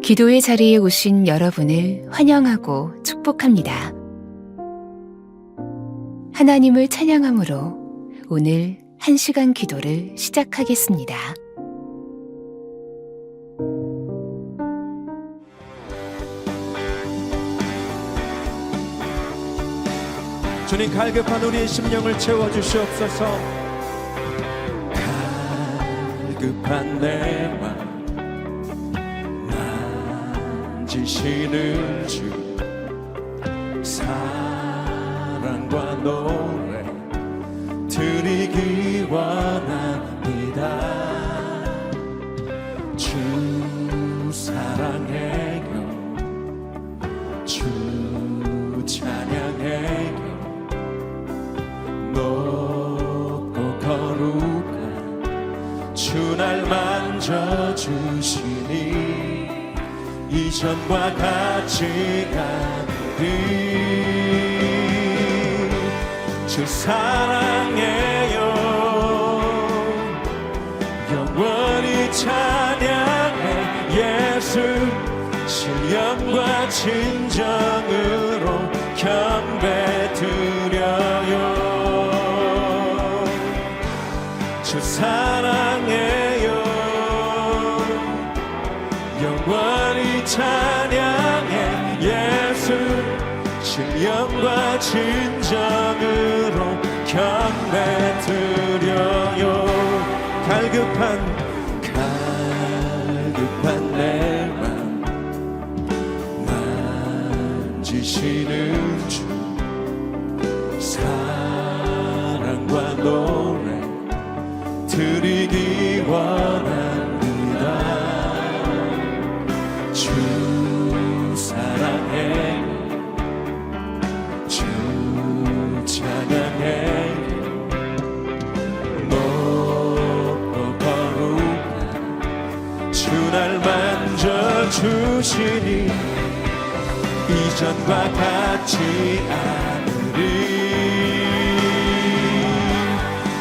기도의 자리에 오신 여러분을 환영하고 축복합니다. 하나님을 찬양함으로 오늘 1시간 기도를 시작하겠습니다. 주님, 갈급한 우리의 심령을 채워주시옵소서. 갈급한 내 맘 만지시는 주, 사랑과 노래 드리기 원합니다. 주 사랑의 경, 주 찬양의 경, 높고 거룩한 주 날 만져주시니 이전과 같이 가리. 주 사랑해요, 영원히 찬양해. 예수 신령과 진정으로 경배드려요. 주 사랑해요, 영원히 찬양해. 예수 신령과 진정으로 경배드려요. 갈급한 내 맘 만지시는 주, 사랑과 노래 드리기 원합니다. 주 사랑해, 주 찬양해. 높고 거룩한 주 날 만져주시니 이전과 같지 않으리.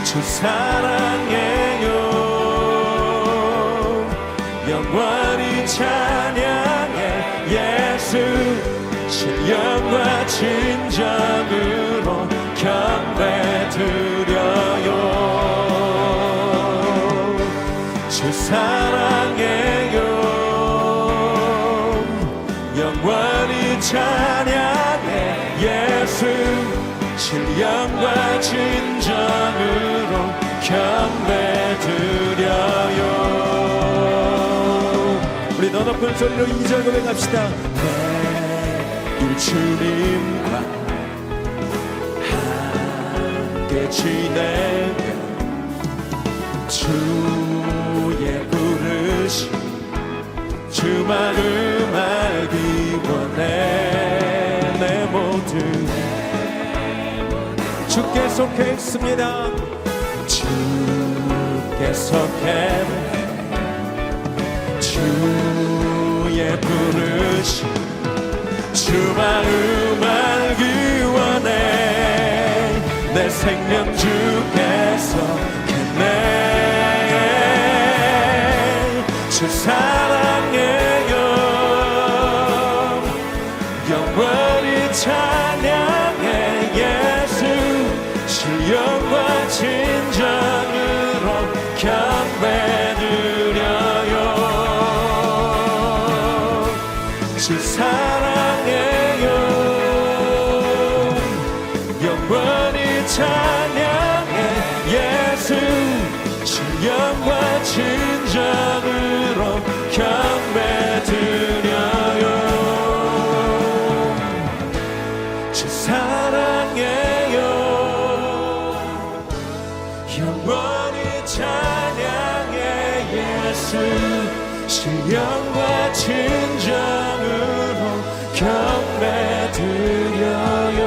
주 사랑해요, 영원히 찬양해. 예수 신령과 진정으로 경배드려요. 주 사랑해요, 영원히 찬양해. 예수 신령과 진정으로 경배드려요. 우리 더 높은 소리로 2절 고백합시다. 매일 주님과 함께 지내며 주의 부르심 주 마음 알기 원해. 내 모든 주께 속해 있습니다. 주께 속해 주의 부르심 주 마음 알기 원해. 내 생명 주께서 겠네. 주 사랑해요, 영원히 찬양해. 예수 신령과 진정으로 경배드려요. 주 사랑해요, 영원히 찬양해. 예수 신령과 진정으로 경배드려요. 주 사랑해요, 영원히 찬양해. 예수 신령과 진정으로 경배드려요.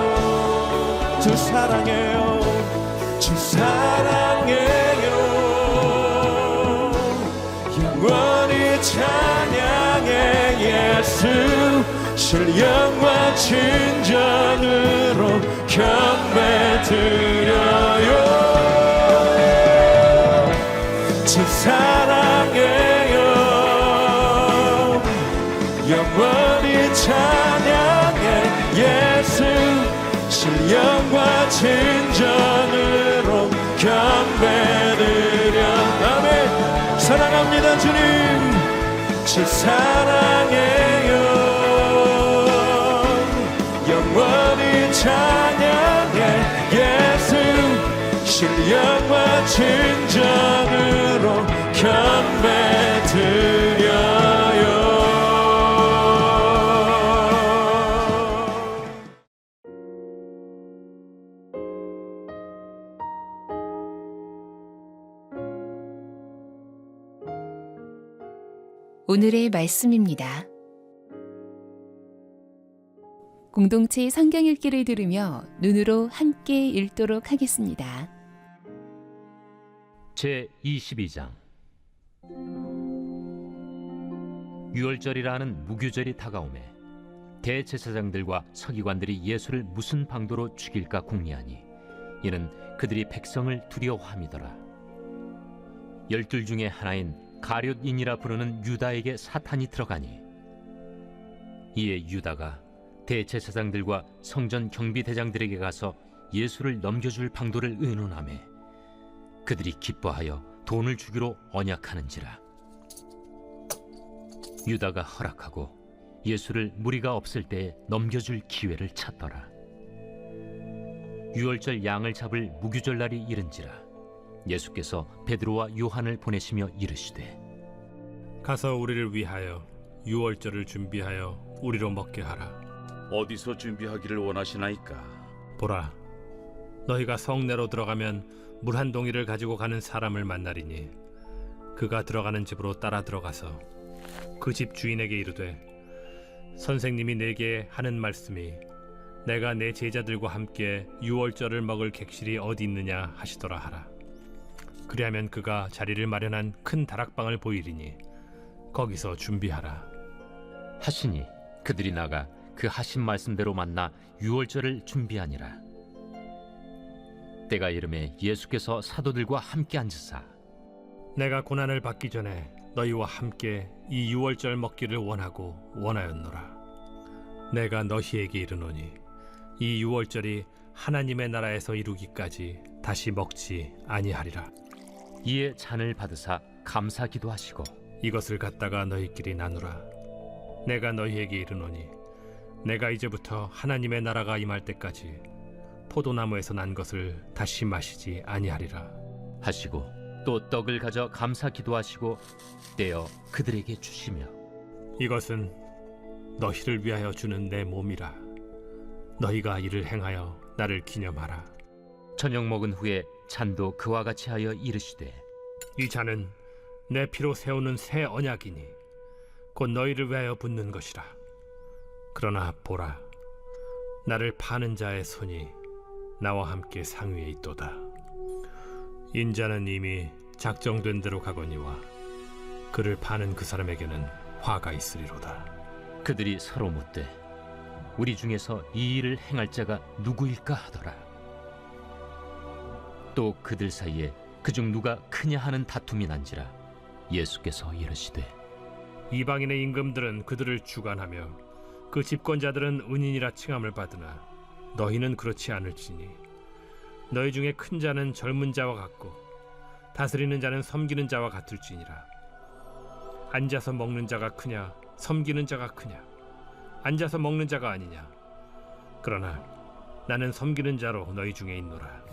주 사랑해요, 주 사랑해요, 영원히 찬양해. 예수 신령과 진정으로 경배드려요. 주 사랑해요, 진정으로 경배드려. 아멘. 사랑합니다 주님. 주 사랑해요. 영원히 찬양해 예수. 신령과 진정으로 경배드려요. 오늘의 말씀입니다. 공동체 성경 읽기를 들으며 눈으로 함께 읽도록 하겠습니다. 제22장 유월절이라는 무교절이 다가오매 대제사장들과 서기관들이 예수를 무슨 방도로 죽일까 궁리하니 이는 그들이 백성을 두려워함이더라. 12 중에 하나인 가룟인이라 부르는 유다에게 사탄이 들어가니 이에 유다가 대제사장들과 성전 경비대장들에게 가서 예수를 넘겨줄 방도를 의논하매 그들이 기뻐하여 돈을 주기로 언약하는지라. 유다가 허락하고 예수를 무리가 없을 때에 넘겨줄 기회를 찾더라. 유월절 양을 잡을 무교절 날이 이른지라. 예수께서 베드로와 요한을 보내시며 이르시되 가서 우리를 위하여 유월절을 준비하여 우리로 먹게 하라. 어디서 준비하기를 원하시나이까? 보라, 너희가 성내로 들어가면 물 한 동이를 가지고 가는 사람을 만나리니 그가 들어가는 집으로 따라 들어가서 그 집 주인에게 이르되 선생님이 내게 하는 말씀이 내가 내 제자들과 함께 유월절을 먹을 객실이 어디 있느냐 하시더라 하라. 그리하면 그가 자리를 마련한 큰 다락방을 보이리니 거기서 준비하라 하시니 그들이 나가 그 하신 말씀대로 만나 유월절을 준비하니라. 때가 이르매 예수께서 사도들과 함께 앉으사 내가 고난을 받기 전에 너희와 함께 이 유월절 먹기를 원하였노라. 내가 너희에게 이르노니 이 유월절이 하나님의 나라에서 이루기까지 다시 먹지 아니하리라. 이에 잔을 받으사 감사 기도하시고 이것을 갖다가 너희끼리 나누라. 내가 너희에게 이르노니 내가 이제부터 하나님의 나라가 임할 때까지 포도나무에서 난 것을 다시 마시지 아니하리라 하시고 또 떡을 가져 감사 기도하시고 떼어 그들에게 주시며 이것은 너희를 위하여 주는 내 몸이라. 너희가 이를 행하여 나를 기념하라. 저녁 먹은 후에 잔도 그와 같이 하여 이르시되 이 잔은 내 피로 세우는 새 언약이니 곧 너희를 위하여 붓는 것이라. 그러나 보라, 나를 파는 자의 손이 나와 함께 상위에 있도다. 인자는 이미 작정된 대로 가거니와 그를 파는 그 사람에게는 화가 있으리로다. 그들이 서로 묻되 우리 중에서 이 일을 행할 자가 누구일까 하더라. 또 그들 사이에 그중 누가 크냐 하는 다툼이 난지라. 예수께서 이르시되 이방인의 임금들은 그들을 주관하며 그 집권자들은 은인이라 칭함을 받으나 너희는 그렇지 않을지니 너희 중에 큰 자는 젊은 자와 같고 다스리는 자는 섬기는 자와 같을지니라. 앉아서 먹는 자가 크냐 섬기는 자가 크냐? 앉아서 먹는 자가 아니냐? 그러나 나는 섬기는 자로 너희 중에 있노라.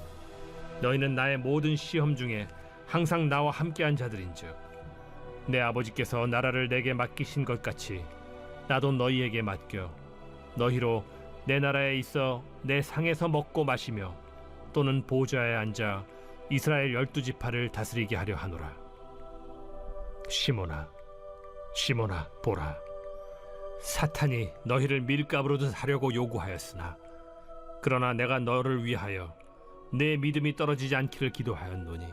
너희는 나의 모든 시험 중에 항상 나와 함께한 자들인즉 내 아버지께서 나라를 내게 맡기신 것 같이 나도 너희에게 맡겨 너희로 내 나라에 있어 내 상에서 먹고 마시며 또는 보좌에 앉아 이스라엘 12지파를 다스리게 하려 하노라. 시몬아, 시몬아, 보라, 사탄이 너희를 밀가부르듯 하려고 요구하였으나 그러나 내가 너를 위하여 내 믿음이 떨어지지 않기를 기도하였노니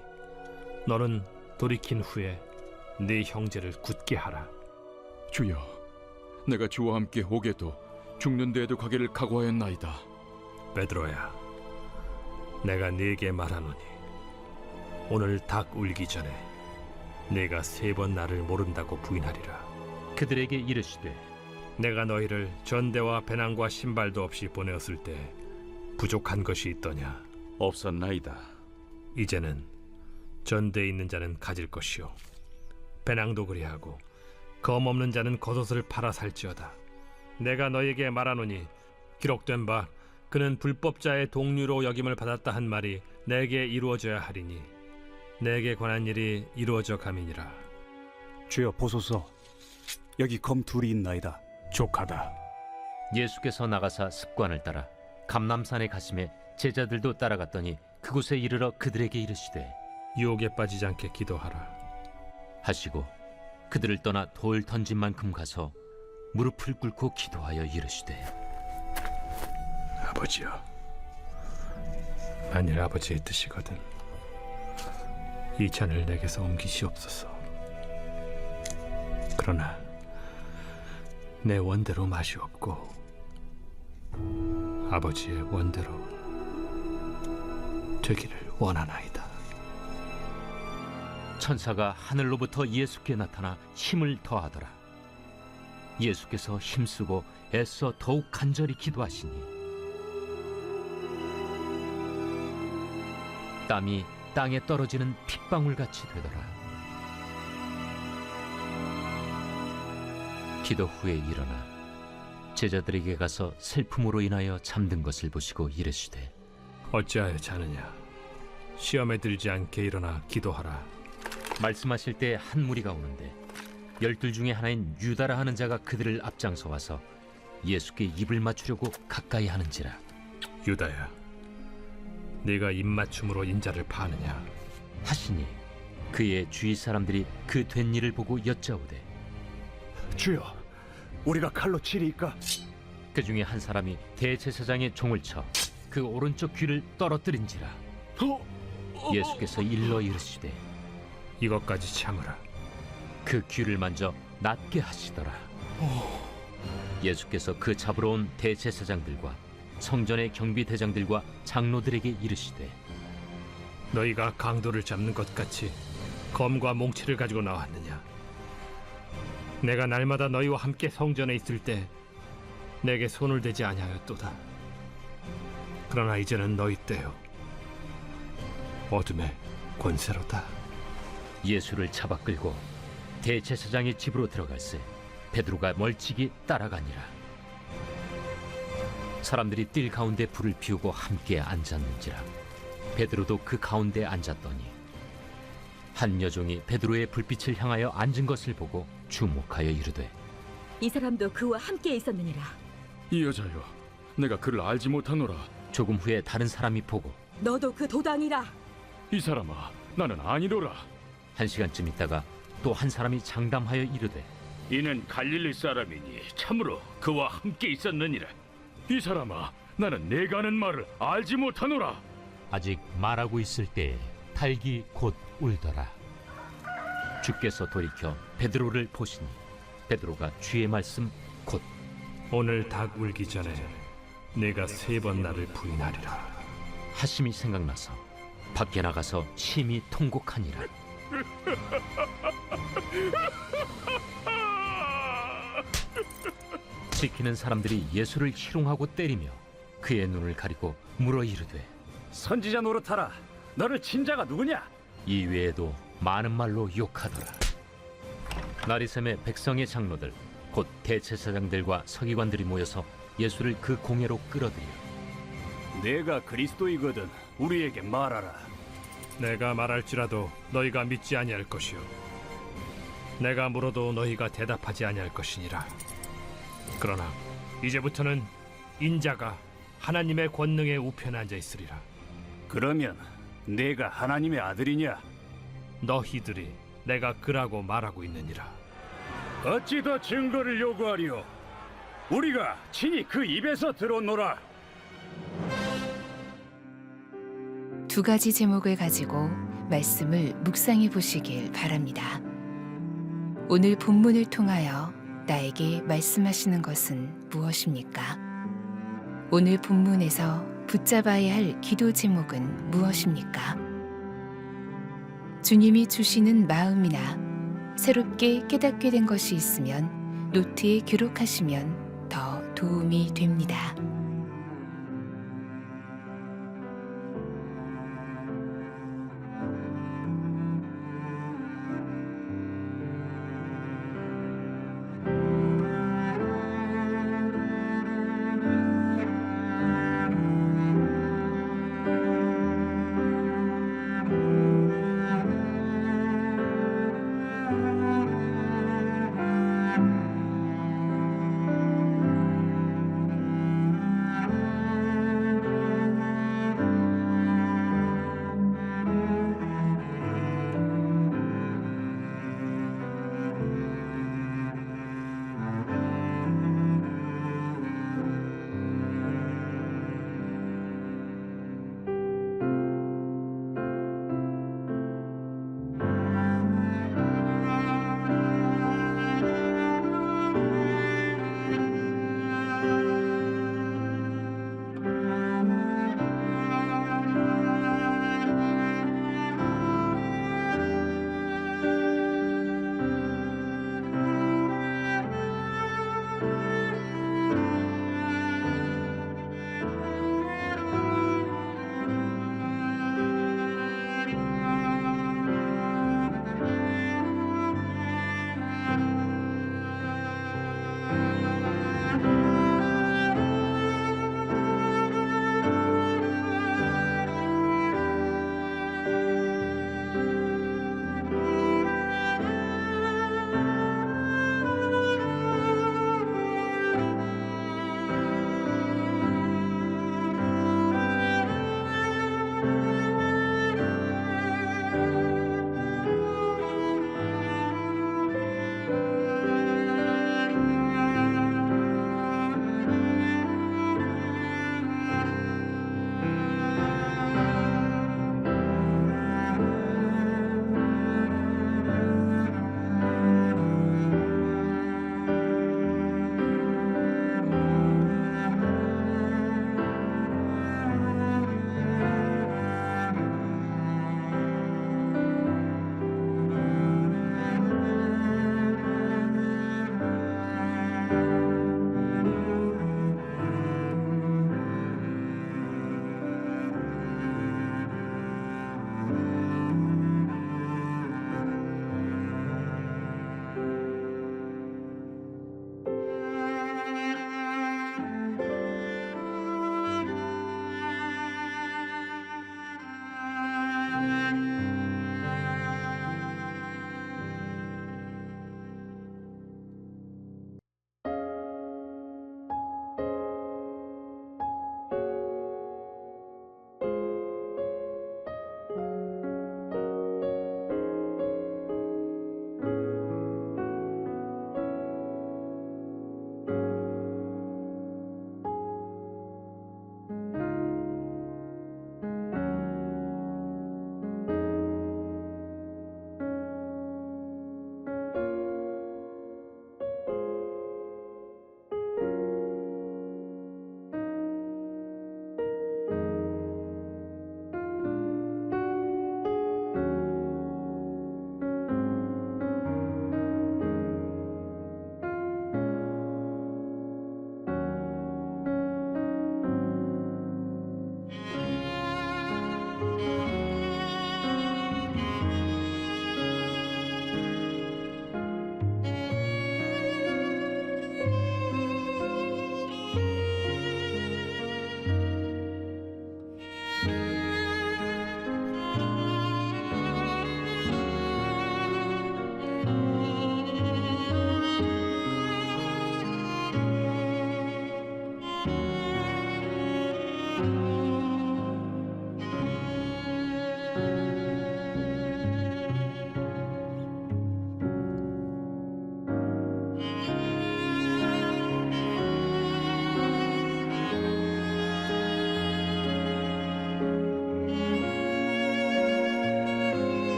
너는 돌이킨 후에 네 형제를 굳게 하라. 주여, 내가 주와 함께 오게도 죽는 데에도 가기를 각오하였나이다. 베드로야, 내가 네게 말하노니 오늘 닭 울기 전에 네가 3번 나를 모른다고 부인하리라. 그들에게 이르시되 내가 너희를 전대와 배낭과 신발도 없이 보내었을 때 부족한 것이 있더냐? 없었나이다. 이제는 전대에 있는 자는 가질 것이요 배낭도 그리하고 검 없는 자는 겉옷을 팔아 살지어다. 내가 너에게 말하노니 기록된 바 그는 불법자의 동류로 여김을 받았다 한 말이 내게 이루어져야 하리니 내게 관한 일이 이루어져 가미니라. 주여 보소서, 여기 검 둘이 있나이다. 족하다. 예수께서 나가사 습관을 따라 감람산에 가심에 제자들도 따라갔더니 그곳에 이르러 그들에게 이르시되 유혹에 빠지지 않게 기도하라 하시고 그들을 떠나 돌 던진 만큼 가서 무릎을 꿇고 기도하여 이르시되 아버지여, 만일 아버지의 뜻이거든 이 잔을 내게서 옮기시옵소서. 그러나 내 원대로 마시옵고 아버지의 원대로 되기를 원하나이다. 천사가 하늘로부터 예수께 나타나 힘을 더하더라. 예수께서 힘쓰고 애써 더욱 간절히 기도하시니 땀이 땅에 떨어지는 핏방울같이 되더라. 기도 후에 일어나 제자들에게 가서 슬픔으로 인하여 잠든 것을 보시고 이르시되 어찌하여 자느냐? 시험에 들지 않게 일어나 기도하라. 말씀하실 때 한 무리가 오는데 12 중에 하나인 유다라 하는 자가 그들을 앞장서 와서 예수께 입을 맞추려고 가까이 하는지라. 유다야, 네가 입맞춤으로 인자를 파느냐? 하시니 그의 주위 사람들이 그 된 일을 보고 여짜오되 주여, 우리가 칼로 치리이까? 그 중에 한 사람이 대제사장의 종을 쳐 그 오른쪽 귀를 떨어뜨린지라. 예수께서 일러 이르시되 이것까지 참으라. 그 귀를 만져 낫게 하시더라. 예수께서 그 잡으러 온 대제사장들과 성전의 경비대장들과 장로들에게 이르시되 너희가 강도를 잡는 것 같이 검과 몽치를 가지고 나왔느냐? 내가 날마다 너희와 함께 성전에 있을 때 내게 손을 대지 아니하였도다. 그러나 이제는 너희 때요 어둠의 권세로다. 예수를 잡아 끌고 대제사장의 집으로 들어갈새 베드로가 멀찍이 따라가니라. 사람들이 뜰 가운데 불을 피우고 함께 앉았는지라. 베드로도 그 가운데 앉았더니 한 여종이 베드로의 불빛을 향하여 앉은 것을 보고 주목하여 이르되 이 사람도 그와 함께 있었느니라. 이 여자여, 내가 그를 알지 못하노라. 조금 후에 다른 사람이 보고 너도 그 도당이라. 이 사람아, 나는 아니로라. 1시간쯤 있다가 또 한 사람이 장담하여 이르되 이는 갈릴리 사람이니 참으로 그와 함께 있었느니라. 이 사람아, 나는 내가 하는 말을 알지 못하노라. 아직 말하고 있을 때에 닭이 곧 울더라. 주께서 돌이켜 베드로를 보시니 베드로가 주의 말씀 곧 오늘 닭 울기 전에 내가 3번 나를 부인하리라 하심이 생각나서 밖에 나가서 심히 통곡하니라. 지키는 사람들이 예수를 희롱하고 때리며 그의 눈을 가리고 물어 이르되 선지자 노릇하라. 너를 친 자가 누구냐? 이 외에도 많은 말로 욕하더라. 나리샘의 백성의 장로들 곧 대제사장들과 서기관들이 모여서 예수를 그 공회로 끌어들여 내가 그리스도이거든 우리에게 말하라. 내가 말할지라도 너희가 믿지 아니할 것이요 내가 물어도 너희가 대답하지 아니할 것이니라. 그러나 이제부터는 인자가 하나님의 권능의 우편에 앉아 있으리라. 그러면 내가 하나님의 아들이냐? 너희들이 내가 그라고 말하고 있느니라. 어찌 더 증거를 요구하리요? 우리가 친히 그 입에서 들었노라. 2가지 제목을 가지고 말씀을 묵상해 보시길 바랍니다. 오늘 본문을 통하여 나에게 말씀하시는 것은 무엇입니까? 오늘 본문에서 붙잡아야 할 기도 제목은 무엇입니까? 주님이 주시는 마음이나 새롭게 깨닫게 된 것이 있으면 노트에 기록하시면 더 도움이 됩니다.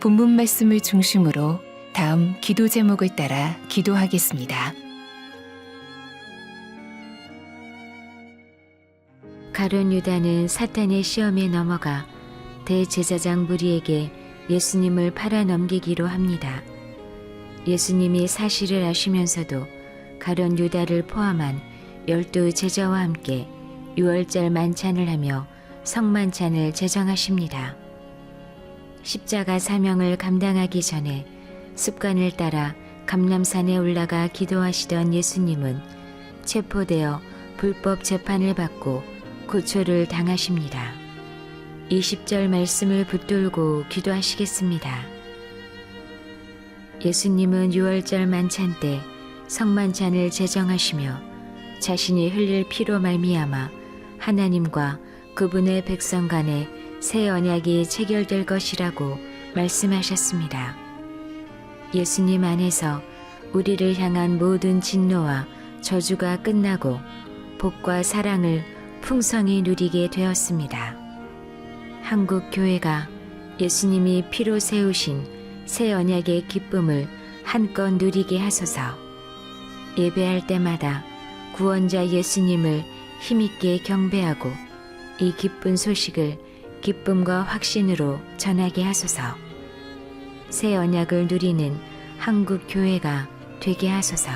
본문 말씀을 중심으로 다음 기도 제목을 따라 기도하겠습니다. 가룟 유다는 사탄의 시험에 넘어가 대제사장 무리에게 예수님을 팔아넘기기로 합니다. 예수님이 사실을 아시면서도 가룟 유다를 포함한 12 제자와 함께 유월절 만찬을 하며 성만찬을 제정하십니다. 십자가 사명을 감당하기 전에 습관을 따라 감람산에 올라가 기도하시던 예수님은 체포되어 불법 재판을 받고 고초를 당하십니다. 20절 말씀을 붙들고 기도하시겠습니다. 예수님은 유월절 만찬 때 성만찬을 제정하시며 자신이 흘릴 피로 말미암아 하나님과 그분의 백성 간에 새 언약이 체결될 것이라고 말씀하셨습니다. 예수님 안에서 우리를 향한 모든 진노와 저주가 끝나고 복과 사랑을 풍성히 누리게 되었습니다. 한국 교회가 예수님이 피로 세우신 새 언약의 기쁨을 한껏 누리게 하소서. 예배할 때마다 구원자 예수님을 힘있게 경배하고 이 기쁜 소식을 기쁨과 확신으로 전하게 하소서. 새 언약을 누리는 한국 교회가 되게 하소서.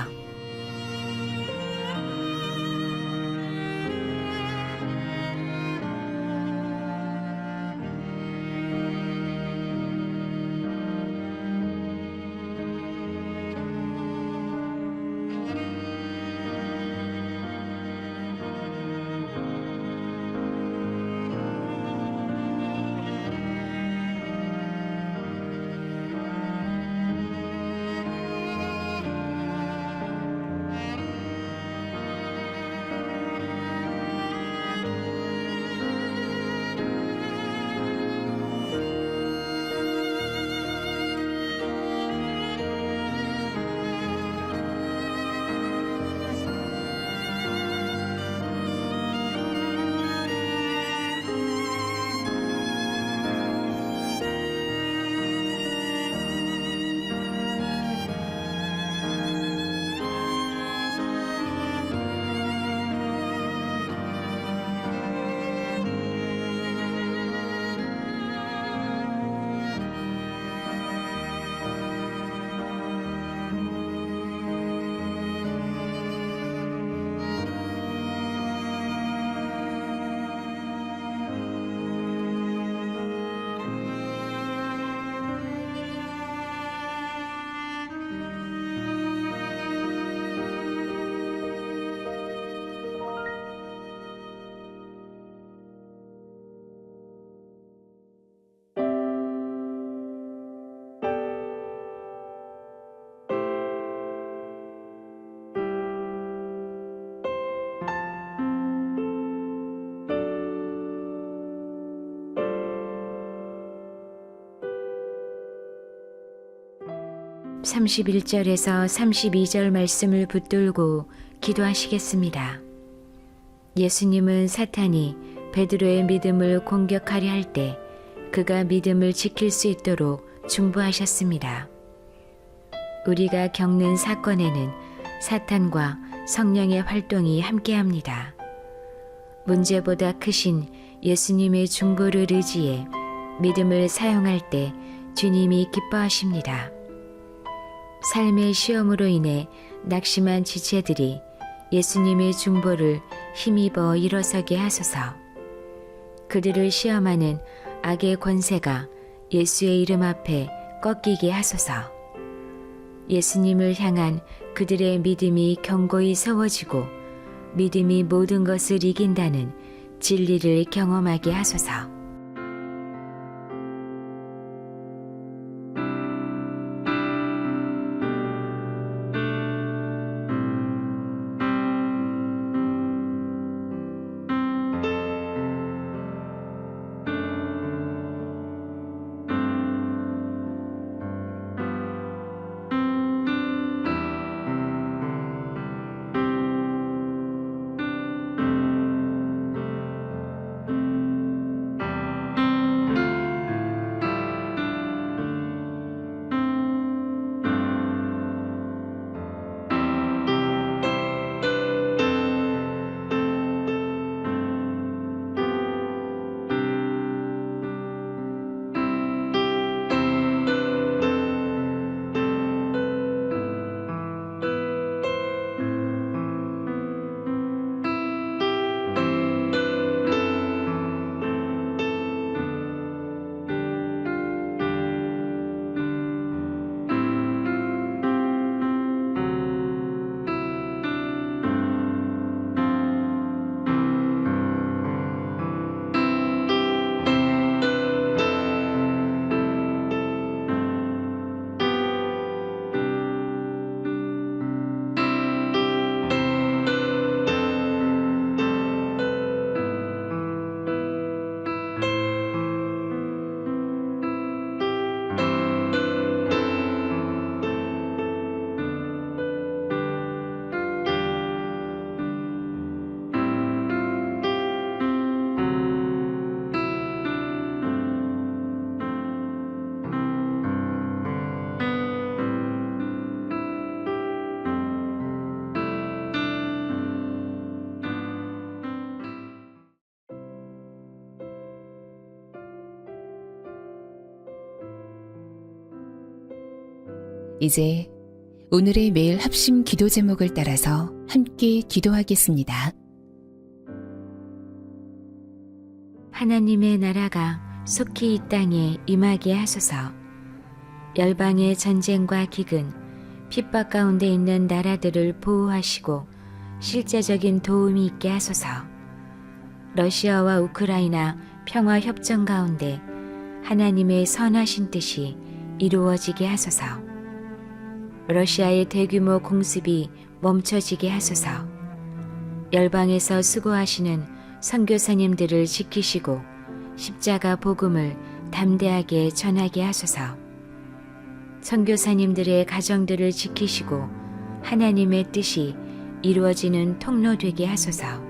(31절에서 32절) 말씀을 붙들고 기도하시겠습니다. 예수님은 사탄이 베드로의 믿음을 공격하려 할 때 그가 믿음을 지킬 수 있도록 중보하셨습니다. 우리가 겪는 사건에는 사탄과 성령의 활동이 함께합니다. 문제보다 크신 예수님의 중보를 의지해 믿음을 사용할 때 주님이 기뻐하십니다. 삶의 시험으로 인해 낙심한 지체들이 예수님의 중보를 힘입어 일어서게 하소서. 그들을 시험하는 악의 권세가 예수의 이름 앞에 꺾이게 하소서. 예수님을 향한 그들의 믿음이 견고히 세워지고 믿음이 모든 것을 이긴다는 진리를 경험하게 하소서. 이제 오늘의 매일 합심 기도 제목을 따라서 함께 기도하겠습니다. 하나님의 나라가 속히 이 땅에 임하게 하소서. 열방의 전쟁과 기근, 핍박 가운데 있는 나라들을 보호하시고 실제적인 도움이 있게 하소서. 러시아와 우크라이나 평화 협정 가운데 하나님의 선하신 뜻이 이루어지게 하소서. 러시아의 대규모 공습이 멈춰지게 하소서. 열방에서 수고하시는 선교사님들을 지키시고 십자가 복음을 담대하게 전하게 하소서. 선교사님들의 가정들을 지키시고 하나님의 뜻이 이루어지는 통로 되게 하소서.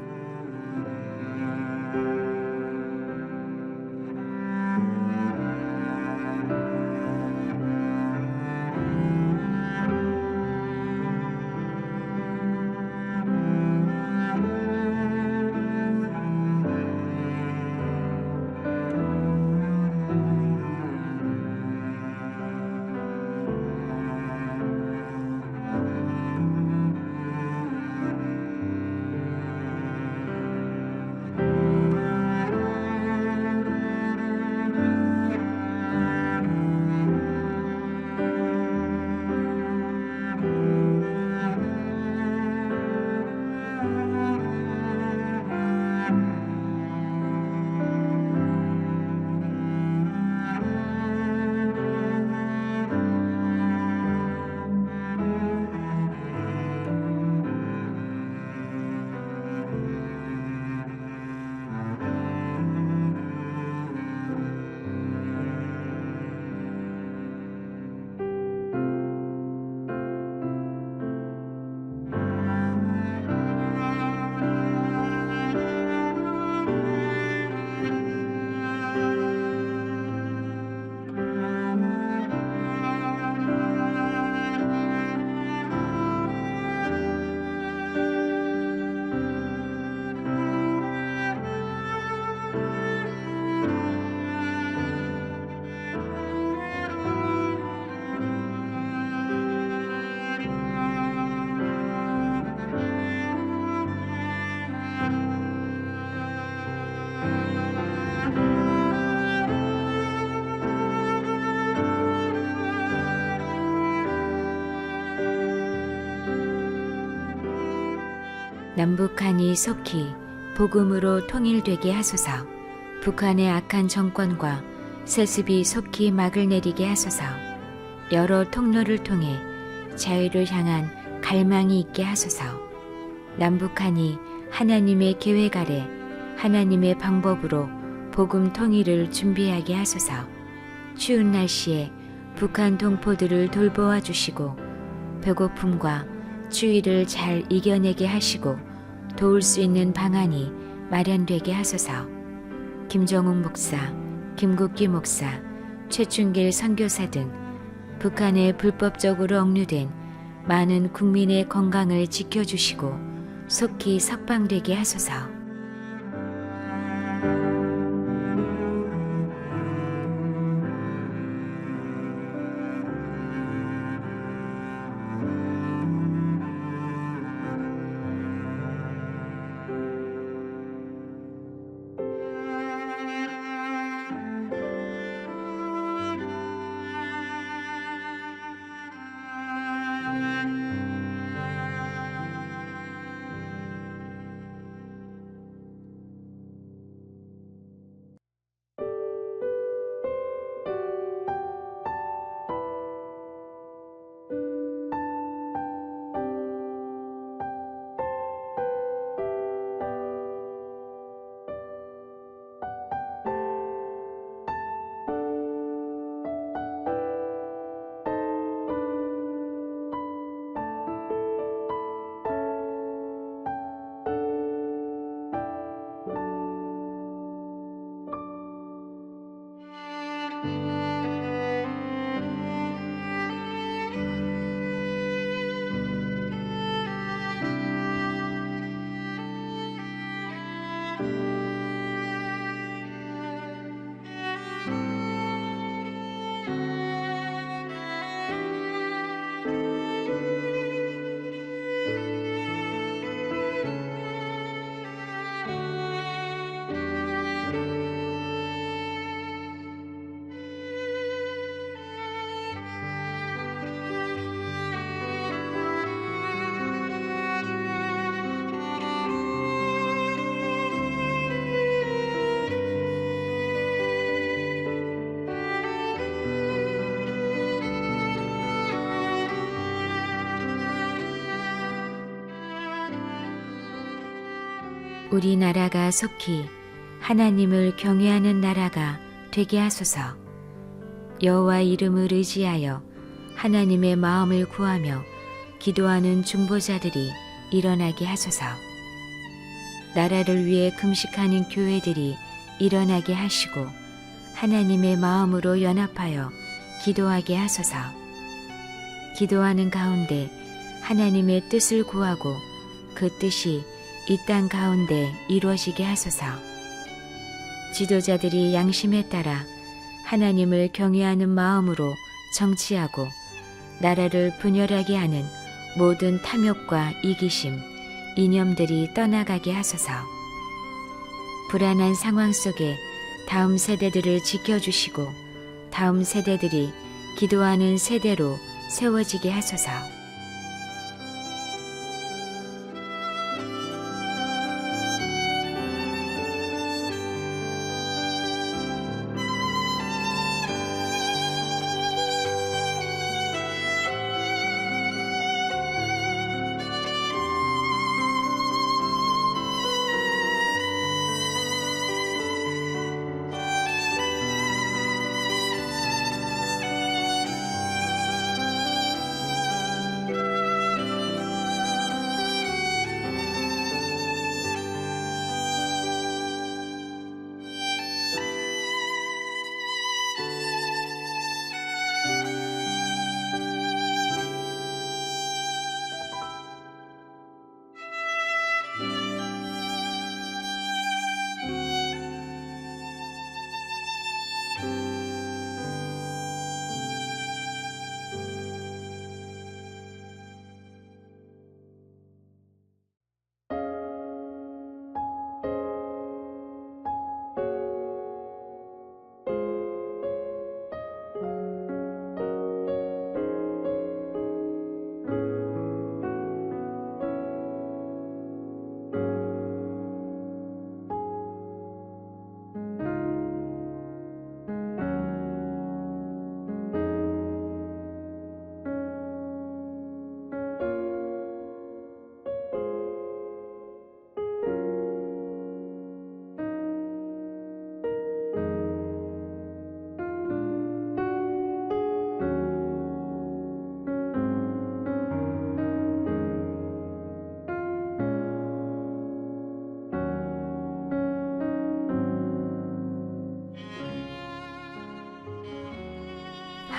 남북한이 속히 복음으로 통일되게 하소서. 북한의 악한 정권과 세습이 속히 막을 내리게 하소서. 여러 통로를 통해 자유를 향한 갈망이 있게 하소서. 남북한이 하나님의 계획 아래 하나님의 방법으로 복음 통일을 준비하게 하소서. 추운 날씨에 북한 동포들을 돌보아 주시고 배고픔과 추위를 잘 이겨내게 하시고 도울 수 있는 방안이 마련되게 하소서. 김정욱 목사, 김국기 목사, 최춘길 선교사 등 북한에 불법적으로 억류된 많은 국민의 건강을 지켜주시고 속히 석방되게 하소서. 우리나라가 속히 하나님을 경외하는 나라가 되게 하소서. 여호와 이름을 의지하여 하나님의 마음을 구하며 기도하는 중보자들이 일어나게 하소서. 나라를 위해 금식하는 교회들이 일어나게 하시고 하나님의 마음으로 연합하여 기도하게 하소서. 기도하는 가운데 하나님의 뜻을 구하고 그 뜻이 이 땅 가운데 이루어지게 하소서. 지도자들이 양심에 따라 하나님을 경외하는 마음으로 정치하고 나라를 분열하게 하는 모든 탐욕과 이기심, 이념들이 떠나가게 하소서. 불안한 상황 속에 다음 세대들을 지켜주시고 다음 세대들이 기도하는 세대로 세워지게 하소서.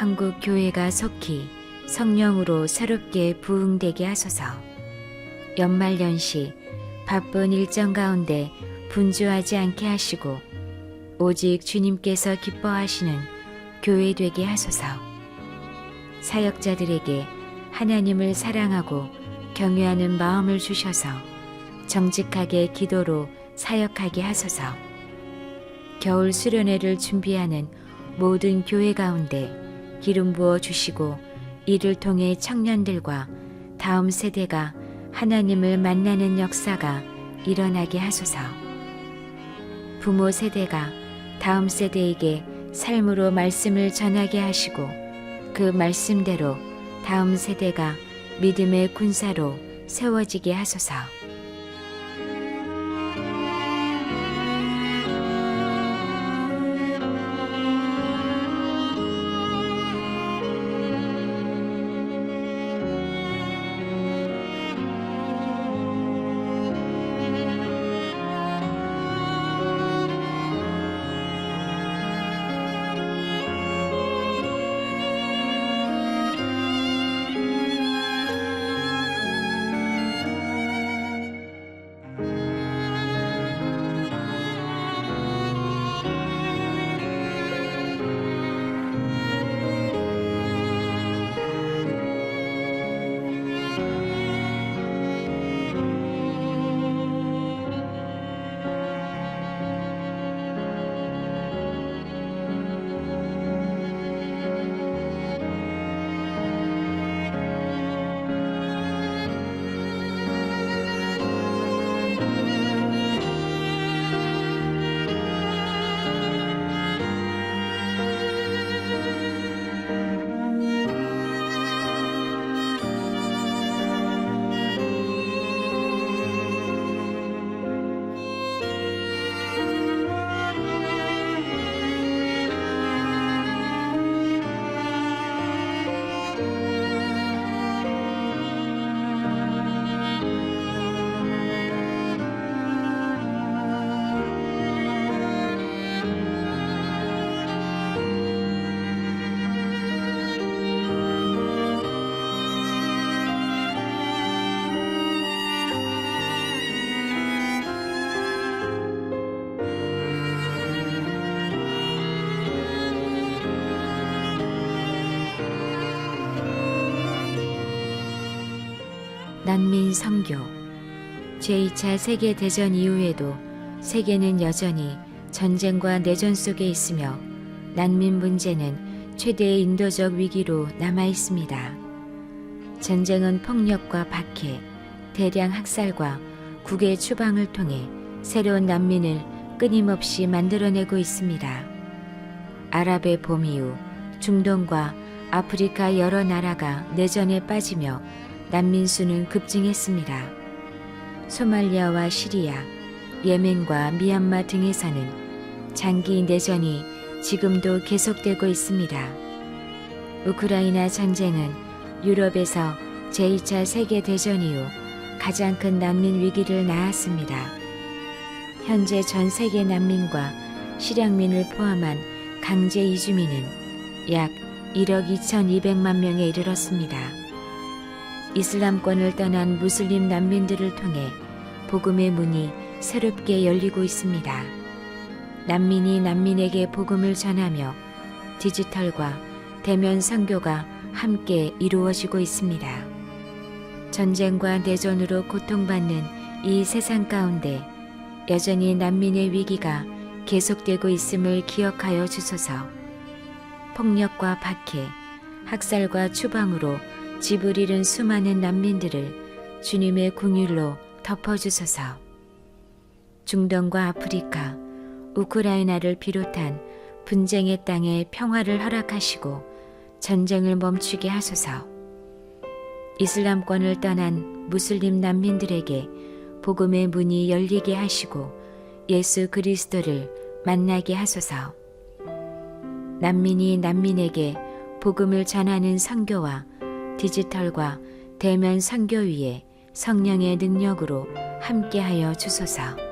한국 교회가 속히 성령으로 새롭게 부흥되게 하소서. 연말연시 바쁜 일정 가운데 분주하지 않게 하시고 오직 주님께서 기뻐하시는 교회 되게 하소서. 사역자들에게 하나님을 사랑하고 경외하는 마음을 주셔서 정직하게 기도로 사역하게 하소서. 겨울 수련회를 준비하는 모든 교회 가운데 기름 부어 주시고 이를 통해 청년들과 다음 세대가 하나님을 만나는 역사가 일어나게 하소서. 부모 세대가 다음 세대에게 삶으로 말씀을 전하게 하시고 그 말씀대로 다음 세대가 믿음의 군사로 세워지게 하소서. 난민 선교. 제2차 세계대전 이후에도 세계는 여전히 전쟁과 내전 속에 있으며 난민 문제는 최대의 인도적 위기로 남아 있습니다. 전쟁은 폭력과 박해, 대량 학살과 국외 추방을 통해 새로운 난민을 끊임없이 만들어내고 있습니다. 아랍의 봄 이후 중동과 아프리카 여러 나라가 내전에 빠지며 난민 수는 급증했습니다. 소말리아와 시리아, 예멘과 미얀마 등에서는 장기 내전이 지금도 계속되고 있습니다. 우크라이나 전쟁은 유럽에서 제2차 세계대전 이후 가장 큰 난민 위기를 낳았습니다. 현재 전 세계 난민과 실향민을 포함한 강제 이주민은 약 1억 2,200만 명에 이르렀습니다. 이슬람권을 떠난 무슬림 난민들을 통해 복음의 문이 새롭게 열리고 있습니다. 난민이 난민에게 복음을 전하며 디지털과 대면 선교가 함께 이루어지고 있습니다. 전쟁과 내전으로 고통받는 이 세상 가운데 여전히 난민의 위기가 계속되고 있음을 기억하여 주소서. 폭력과 박해, 학살과 추방으로 집을 잃은 수많은 난민들을 주님의 긍휼로 덮어주소서. 중동과 아프리카, 우크라이나를 비롯한 분쟁의 땅에 평화를 허락하시고 전쟁을 멈추게 하소서. 이슬람권을 떠난 무슬림 난민들에게 복음의 문이 열리게 하시고 예수 그리스도를 만나게 하소서. 난민이 난민에게 복음을 전하는 선교와 디지털과 대면 선교 위에 성령의 능력으로 함께하여 주소서.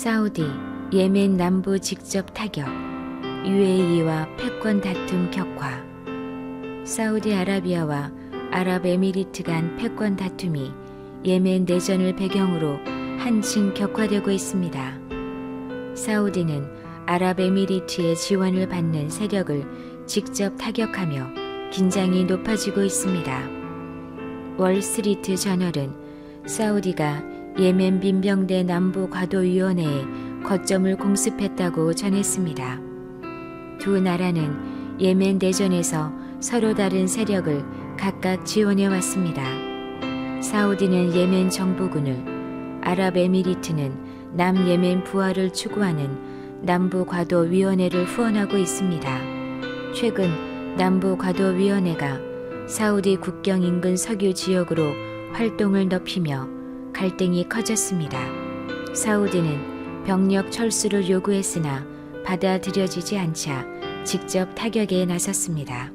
사우디, 예멘 남부 직접 타격, UAE와 패권 다툼 격화. 사우디아라비아와 아랍에미리트 간 패권 다툼이 예멘 내전을 배경으로 한층 격화되고 있습니다. 사우디는 아랍에미리트의 지원을 받는 세력을 직접 타격하며 긴장이 높아지고 있습니다. 월스트리트 저널은 사우디가 예멘 민병대 남부 과도위원회에 거점을 공습했다고 전했습니다. 두 나라는 예멘 내전에서 서로 다른 세력을 각각 지원해 왔습니다. 사우디는 예멘 정부군을, 아랍에미리트는 남예멘 부활을 추구하는 남부 과도위원회를 후원하고 있습니다. 최근 남부 과도위원회가 사우디 국경 인근 석유 지역으로 활동을 넓히며 갈등이 커졌습니다. 사우디는 병력 철수를 요구했으나 받아들여지지 않자 직접 타격에 나섰습니다.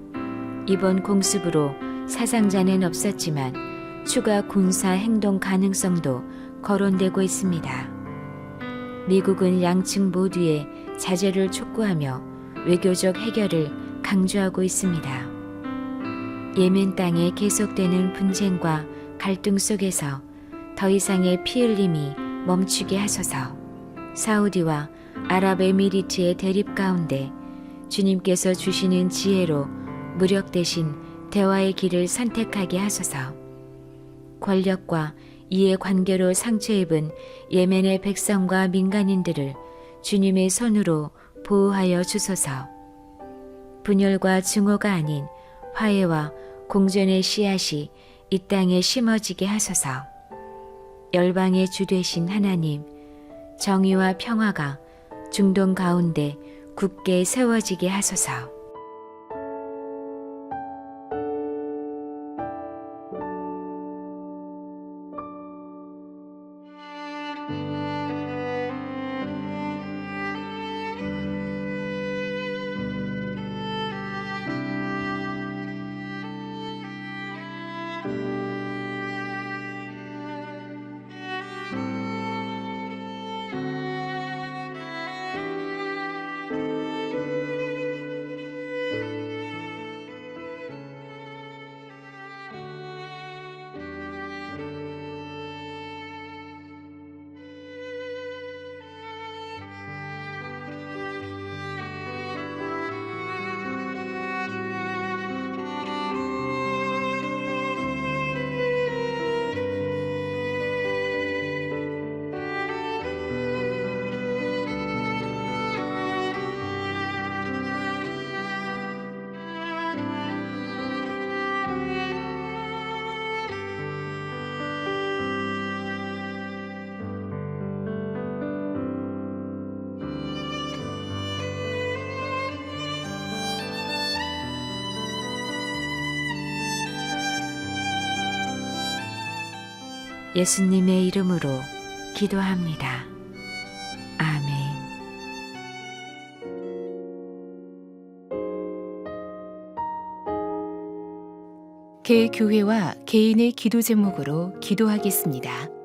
이번 공습으로 사상자는 없었지만 추가 군사 행동 가능성도 거론되고 있습니다. 미국은 양측 모두의 자제를 촉구하며 외교적 해결을 강조하고 있습니다. 예멘 땅에 계속되는 분쟁과 갈등 속에서 더 이상의 피 흘림이 멈추게 하소서. 사우디와 아랍에미리트의 대립 가운데 주님께서 주시는 지혜로 무력 대신 대화의 길을 선택하게 하소서. 권력과 이의 관계로 상처 입은 예멘의 백성과 민간인들을 주님의 손으로 보호하여 주소서. 분열과 증오가 아닌 화해와 공존의 씨앗이 이 땅에 심어지게 하소서. 열방의 주 되신 하나님, 정의와 평화가 중동 가운데 굳게 세워지게 하소서. 예수님의 이름으로 기도합니다. 아멘. 개교회와 개인의 기도 제목으로 기도하겠습니다.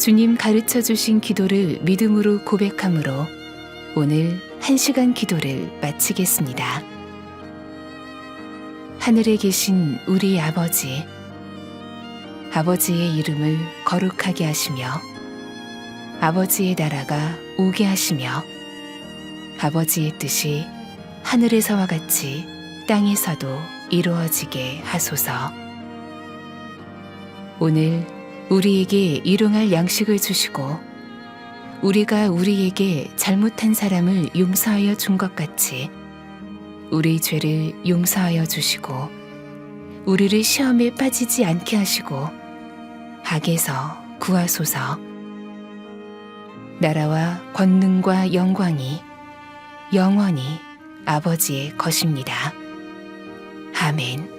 주님 가르쳐 주신 기도를 믿음으로 고백함으로 오늘 1시간 기도를 마치겠습니다. 하늘에 계신 우리 아버지, 아버지의 이름을 거룩하게 하시며 아버지의 나라가 오게 하시며 아버지의 뜻이 하늘에서와 같이 땅에서도 이루어지게 하소서. 오늘 우리에게 일용할 양식을 주시고 우리가 우리에게 잘못한 사람을 용서하여 준 것 같이 우리 죄를 용서하여 주시고 우리를 시험에 빠지지 않게 하시고 악에서 구하소서. 나라와 권능과 영광이 영원히 아버지의 것입니다. 아멘.